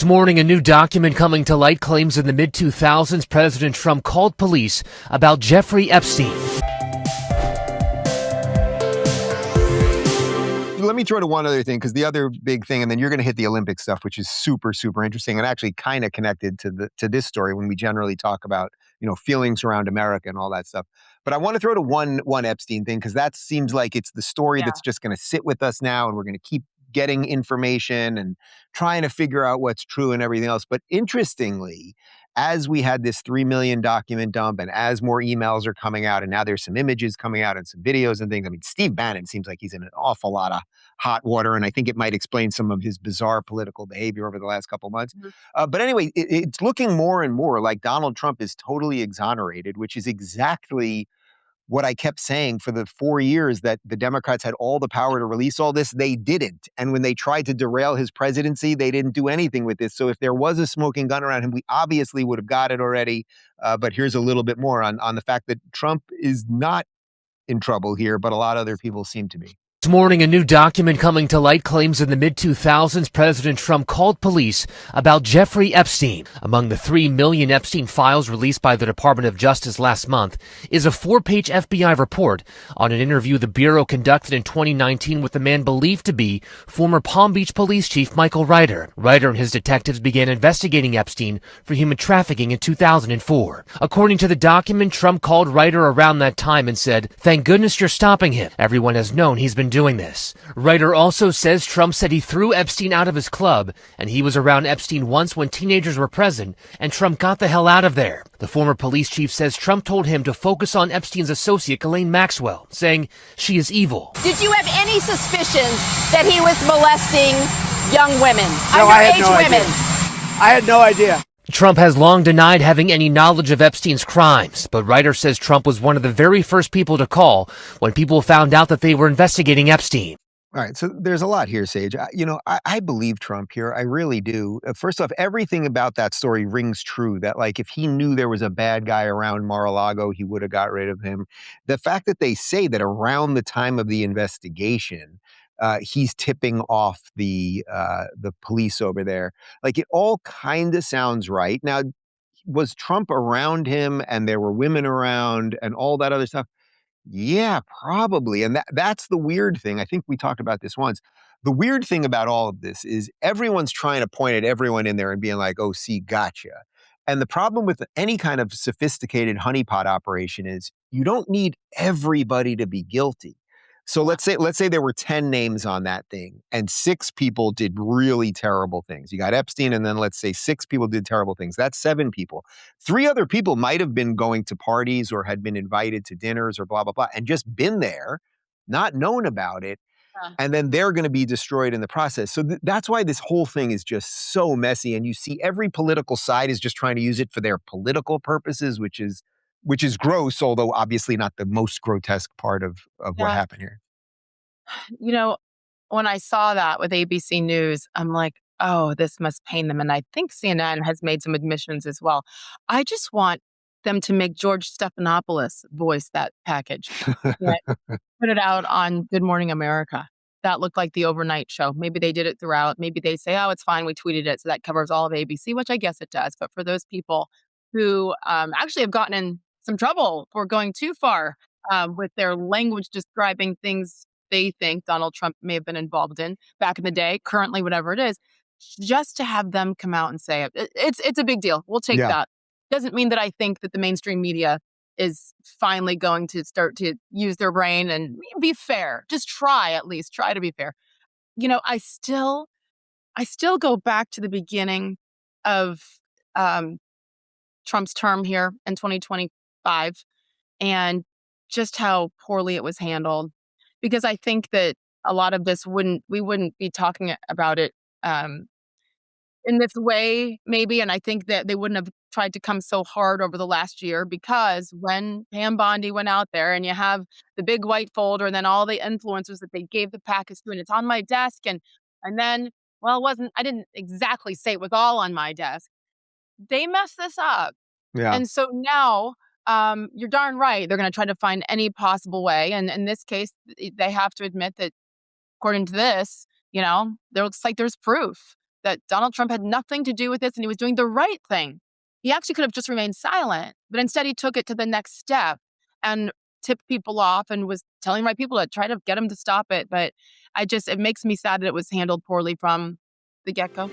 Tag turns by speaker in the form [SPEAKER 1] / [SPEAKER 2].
[SPEAKER 1] This morning, a new document coming to light claims in the mid-2000s, President Trump called police about Jeffrey Epstein.
[SPEAKER 2] Let me throw to one other thing, because the other big thing, and then you're going to hit the Olympic stuff, which is super, super interesting and actually kind of connected to this story when we generally talk about, feelings around America and all that stuff. But I want to throw to one Epstein thing, because that seems like it's the story that's just going to sit with us now, and we're going to keep getting information and trying to figure out what's true and everything else. But interestingly, as we had this 3 million document dump, and as more emails are coming out, and now there's some images coming out and some videos and things. I mean, Steve Bannon seems like he's in an awful lot of hot water, and I think it might explain some of his bizarre political behavior over the last couple of months. But anyway, it's looking more and more like Donald Trump is totally exonerated, which is exactly what I kept saying for the 4 years that the Democrats had all the power to release all this. They didn't. And when they tried to derail his presidency, they didn't do anything with this. So if there was a smoking gun around him, we obviously would have got it already. But here's a little bit more on the fact that Trump is not in trouble here, but a lot of other people seem to be.
[SPEAKER 1] This morning, a new document coming to light claims in the mid-2000s, President Trump called police about Jeffrey Epstein. Among the 3 million Epstein files released by the Department of Justice last month is a 4-page FBI report on an interview the Bureau conducted in 2019 with the man believed to be former Palm Beach Police Chief Michael Ryder. Ryder and his detectives began investigating Epstein for human trafficking in 2004. According to the document, Trump called Ryder around that time and said, "Thank goodness you're stopping him. Everyone has known he's been doing this." Ryder also says Trump said he threw Epstein out of his club, and he was around Epstein once when teenagers were present, and Trump got the hell out of there. The former police chief says Trump told him to focus on Epstein's associate, Ghislaine Maxwell, saying she is evil.
[SPEAKER 3] Did you have any suspicions that he was molesting young women,
[SPEAKER 4] No, I had no
[SPEAKER 3] underage women?
[SPEAKER 4] idea. I had no idea.
[SPEAKER 1] Trump has long denied having any knowledge of Epstein's crimes, but Ryder says Trump was one of the very first people to call when people found out that they were investigating Epstein.
[SPEAKER 2] All right, so there's a lot here, Sage. I believe Trump here. I really do. First off, everything about that story rings true, that like if he knew there was a bad guy around Mar-a-Lago, he would have got rid of him. The fact that they say that around the time of the investigation, he's tipping off the police over there, like it all kind of sounds right. Now, was Trump around him and there were women around and all that other stuff? Yeah, probably. And that's the weird thing. I think we talked about this once. The weird thing about all of this is everyone's trying to point at everyone in there and being like, "Oh, see, gotcha." And the problem with any kind of sophisticated honeypot operation is you don't need everybody to be guilty. So let's say there were 10 names on that thing and 6 people did really terrible things. You got Epstein, and then let's say 6 people did terrible things. That's 7 people. 3 other people might have been going to parties or had been invited to dinners or blah, blah, blah, and just been there, not known about it. And then they're going to be destroyed in the process. So that's why this whole thing is just so messy. And you see every political side is just trying to use it for their political purposes, which is gross, although obviously not the most grotesque part of what happened here.
[SPEAKER 5] You know, when I saw that with ABC News, I'm like, oh, this must pain them. And I think CNN has made some admissions as well. I just want them to make George Stephanopoulos voice that package. Put it out on Good Morning America. That looked like the overnight show. Maybe they did it throughout. Maybe they say, oh, it's fine, we tweeted it, so that covers all of ABC, which I guess it does. But for those people who actually have gotten in some trouble for going too far with their language describing things they think Donald Trump may have been involved in back in the day, currently, whatever it is, just to have them come out and say it. It's a big deal. We'll take that. Doesn't mean that I think that the mainstream media is finally going to start to use their brain and be fair. Just try to be fair. I still go back to the beginning of Trump's term here in 2025 and just how poorly it was handled. Because I think that a lot of this we wouldn't be talking about it in this way, maybe. And I think that they wouldn't have tried to come so hard over the last year, because when Pam Bondi went out there and you have the big white folder and then all the influencers that they gave the package to, and it's on my desk. And then, well, I didn't exactly say it was all on my desk. They messed this up.
[SPEAKER 2] Yeah.
[SPEAKER 5] And so now, you're darn right. They're going to try to find any possible way. And in this case, they have to admit that, according to this, there looks like there's proof. that Donald Trump had nothing to do with this and he was doing the right thing. He actually could have just remained silent, but instead he took it to the next step and tipped people off and was telling the right people to try to get him to stop it. But it makes me sad that it was handled poorly from the get-go.